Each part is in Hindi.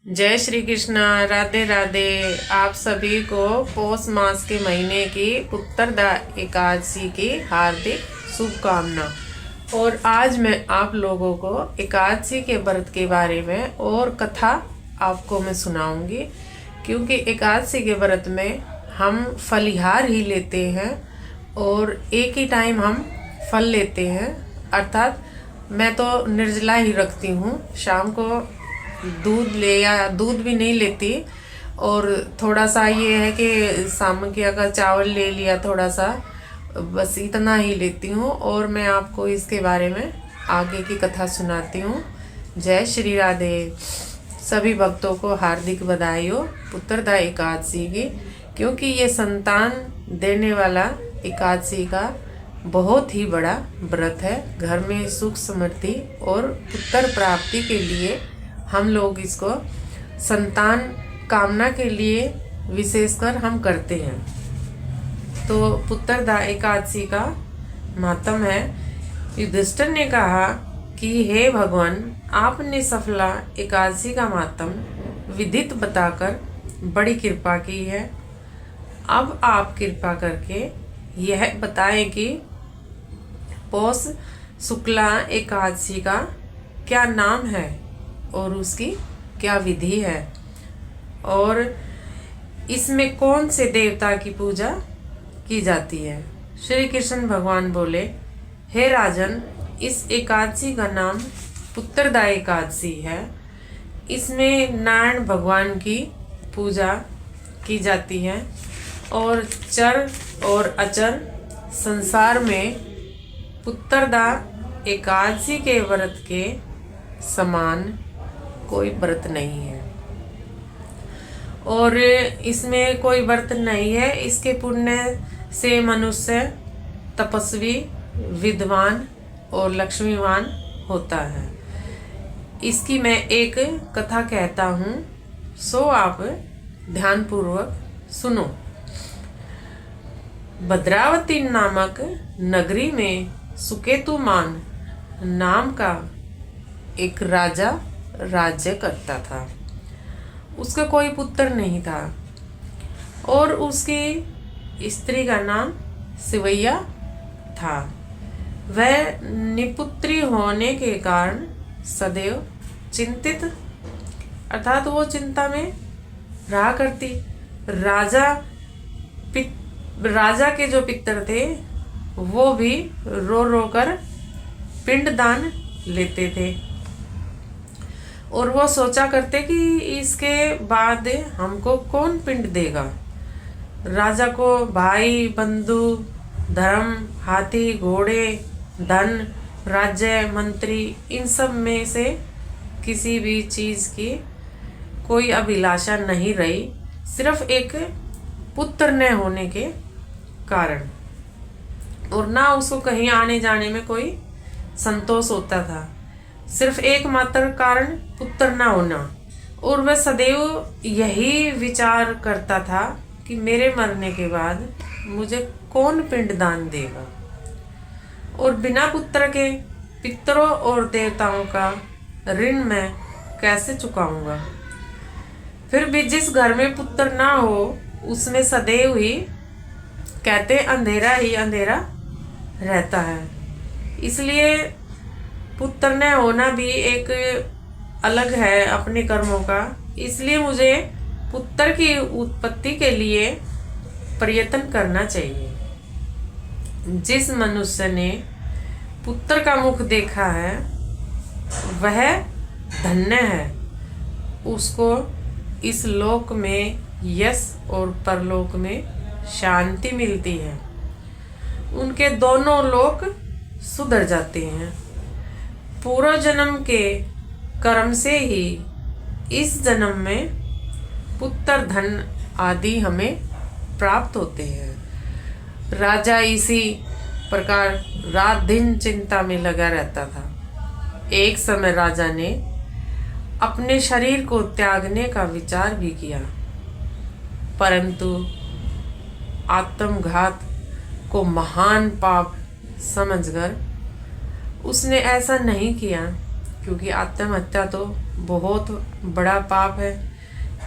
जय श्री कृष्णा। राधे राधे। आप सभी को पौष मास के महीने की उत्तरदा एकादशी की हार्दिक शुभकामना। और आज मैं आप लोगों को एकादशी के व्रत के बारे में और कथा आपको मैं सुनाऊंगी, क्योंकि एकादशी के व्रत में हम फलिहार ही लेते हैं और एक ही टाइम हम फल लेते हैं। अर्थात मैं तो निर्जला ही रखती हूँ, शाम को दूध ले या दूध भी नहीं लेती। और थोड़ा सा ये है कि शाम के अगर चावल ले लिया थोड़ा सा, बस इतना ही लेती हूँ। और मैं आपको इसके बारे में आगे की कथा सुनाती हूँ। जय श्री राधे। सभी भक्तों को हार्दिक बधाई हो पुत्रदा एकादशी की, क्योंकि ये संतान देने वाला एकादशी का बहुत ही बड़ा व्रत है। घर में सुख समृद्धि और पुत्र प्राप्ति के लिए हम लोग इसको संतान कामना के लिए विशेषकर हम करते हैं। तो पुत्रदा एकादशी का महात्म है। युधिष्ठिर ने कहा कि हे भगवान, आपने सफला एकादशी का महात्म विदित बताकर बड़ी कृपा की है। अब आप कृपा करके यह बताएं कि पौष शुक्ला एकादशी का क्या नाम है और उसकी क्या विधि है, और इसमें कौन से देवता की पूजा की जाती है। श्री कृष्ण भगवान बोले, हे राजन, इस एकादशी का नाम पुत्रदा एकादशी है। इसमें नारायण भगवान की पूजा की जाती है और चर और अचर संसार में पुत्रदा एकादशी के व्रत के समान कोई व्रत नहीं है। और इसमें कोई व्रत नहीं है, इसके पुण्य से मनुष्य तपस्वी, विद्वान और लक्ष्मीवान होता है। इसकी मैं एक कथा कहता हूँ, सो आप ध्यानपूर्वक सुनो। भद्रावती नामक नगरी में सुकेतुमान नाम का एक राजा राज्य करता था। उसका कोई पुत्र नहीं था और उसकी स्त्री का नाम शिवैया था। वह निपुत्री होने के कारण सदैव चिंतित, अर्थात वो चिंता में रहा करती। राजा के जो पितर थे वो भी रो रो कर पिंडदान लेते थे और वो सोचा करते कि इसके बाद हमको कौन पिंड देगा। राजा को भाई, बंधु, धर्म, हाथी, घोड़े, धन, राज्य, मंत्री, इन सब में से किसी भी चीज की कोई अभिलाषा नहीं रही, सिर्फ एक पुत्र न होने के कारण। और ना उसको कहीं आने जाने में कोई संतोष होता था, सिर्फ एकमात्र कारण पुत्र ना होना। और वह सदैव यही विचार करता था कि मेरे मरने के बाद मुझे कौन पिंडदान देगा, और बिना पुत्र के पितरों और देवताओं का ऋण मैं कैसे चुकाऊंगा। फिर भी जिस घर में पुत्र ना हो उसमें सदैव ही कहते अंधेरा ही अंधेरा रहता है। इसलिए पुत्र न होना भी एक अलग है अपने कर्मों का। इसलिए मुझे पुत्र की उत्पत्ति के लिए प्रयत्न करना चाहिए। जिस मनुष्य ने पुत्र का मुख देखा है वह धन्य है, उसको इस लोक में यश और परलोक में शांति मिलती है। उनके दोनों लोक सुधर जाते हैं। पूर्व जन्म के कर्म से ही इस जन्म में पुत्र, धन आदि हमें प्राप्त होते हैं। राजा इसी प्रकार रात दिन चिंता में लगा रहता था। एक समय राजा ने अपने शरीर को त्यागने का विचार भी किया, परंतु आत्मघात को महान पाप समझकर उसने ऐसा नहीं किया, क्योंकि आत्महत्या तो बहुत बड़ा पाप है।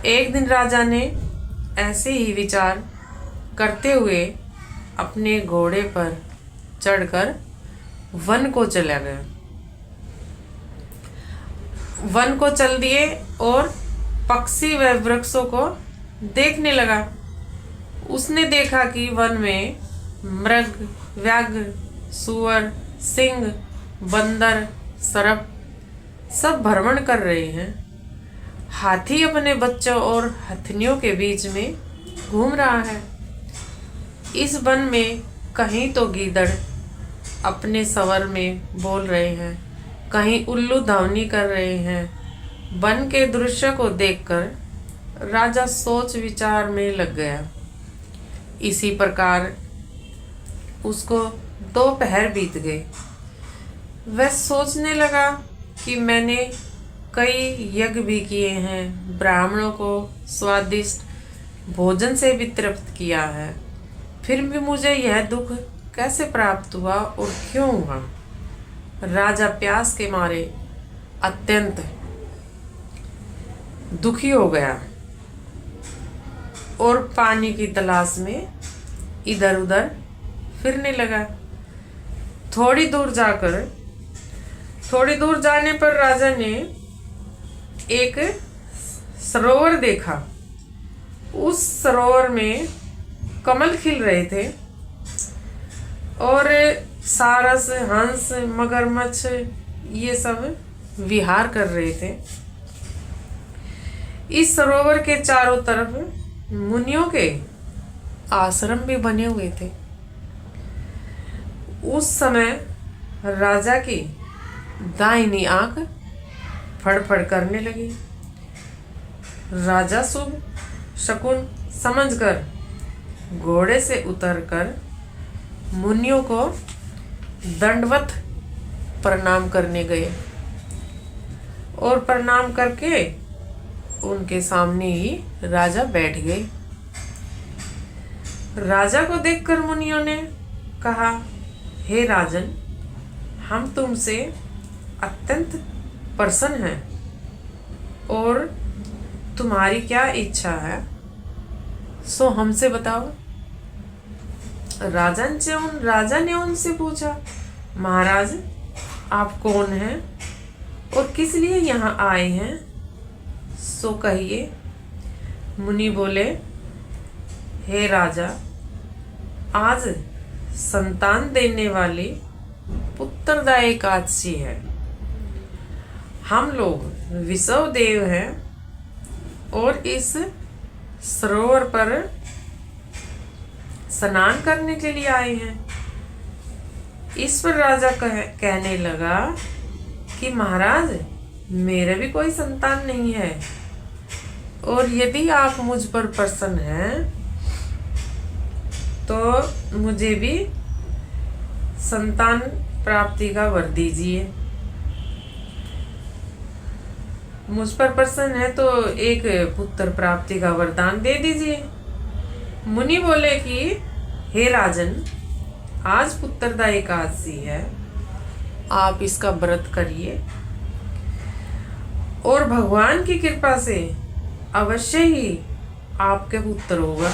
एक दिन राजा ने ऐसे ही विचार करते हुए अपने घोड़े पर चढ़कर वन को चला गया। वन को चल दिए और पक्षी व वृक्षों को देखने लगा। उसने देखा कि वन में मृग, व्याघ्र, सुअर, सिंह, बंदर, सर्प सब भ्रमण कर रहे हैं। हाथी अपने बच्चों और हथनियों के बीच में घूम रहा है। इस वन में कहीं तो गीदड़ अपने स्वर में बोल रहे हैं, कहीं उल्लू धावनी कर रहे हैं। वन के दृश्य को देखकर राजा सोच विचार में लग गया। इसी प्रकार उसको 2 पहर बीत गए। वह सोचने लगा कि मैंने कई यज्ञ भी किए हैं, ब्राह्मणों को स्वादिष्ट भोजन से भी तृप्त किया है, फिर भी मुझे यह दुख कैसे प्राप्त हुआ और क्यों हुआ। राजा प्यास के मारे अत्यंत दुखी हो गया और पानी की तलाश में इधर उधर फिरने लगा। थोड़ी दूर जाने पर राजा ने एक सरोवर देखा। उस सरोवर में कमल खिल रहे थे और सारस, हंस, मगरमच्छ ये सब विहार कर रहे थे। इस सरोवर के चारों तरफ मुनियों के आश्रम भी बने हुए थे। उस समय राजा की दाहिनी आंख फड़फड़ करने लगी। राजा शुभ शकुन समझकर घोड़े से उतरकर मुनियों को दंडवत प्रणाम करने गए और प्रणाम करके उनके सामने ही राजा बैठ गए। राजा को देखकर मुनियों ने कहा, हे राजन, हम तुमसे अत्यंत प्रसन्न हैं और तुम्हारी क्या इच्छा है सो हमसे बताओ। राजा ने उनसे पूछा, महाराज आप कौन हैं और किस लिए यहाँ आए हैं सो कहिए। मुनि बोले, हे राजा, आज संतान देने वाली पुत्रदा एकादशी है। हम लोग विषव देव हैं और इस सरोवर पर स्नान करने के लिए आए हैं। इस पर राजा कहने लगा कि महाराज, मेरे भी कोई संतान नहीं है और यदि आप मुझ पर प्रसन्न हैं तो मुझे भी संतान प्राप्ति का वर दीजिए। मुझ पर प्रसन्न है तो एक पुत्र प्राप्ति का वरदान दे दीजिए। मुनि बोले कि हे राजन, आज पुत्रदा एकादशी है, आप इसका व्रत करिए और भगवान की कृपा से अवश्य ही आपके पुत्र होगा।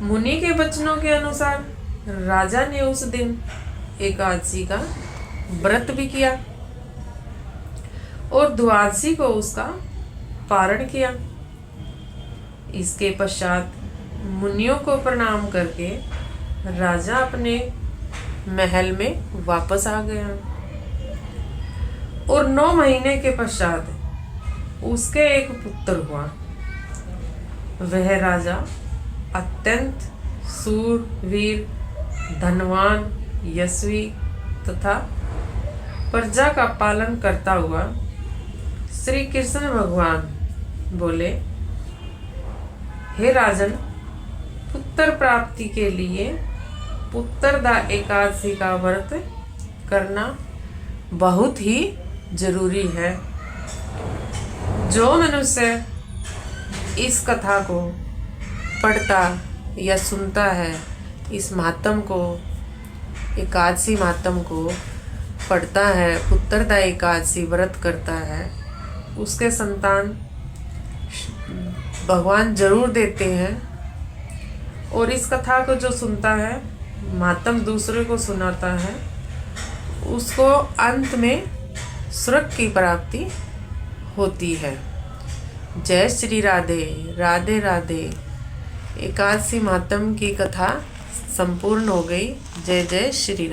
मुनि के वचनों के अनुसार राजा ने उस दिन एकादशी का व्रत भी किया और द्वादशी को उसका पारण किया। इसके पश्चात मुनियों को प्रणाम करके राजा अपने महल में वापस आ गया और 9 महीने के पश्चात उसके एक पुत्र हुआ। वह राजा अत्यंत सूरवीर, धनवान, यशस्वी तथा प्रजा का पालन करता हुआ श्री कृष्ण भगवान बोले, हे राजन, पुत्र प्राप्ति के लिए पुत्रदा एकादशी का व्रत करना बहुत ही जरूरी है। जो मनुष्य इस कथा को पढ़ता या सुनता है, इस महात्म को, एकादशी महात्म को, पढ़ता है, पुत्रदा एकादशी व्रत करता है, उसके संतान भगवान जरूर देते हैं। और इस कथा को जो सुनता है, मातम दूसरे को सुनाता है, उसको अंत में स्वर्ग की प्राप्ति होती है। जय श्री राधे। राधे राधे। एकादशी मातम की कथा संपूर्ण हो गई। जय जय श्री राधे।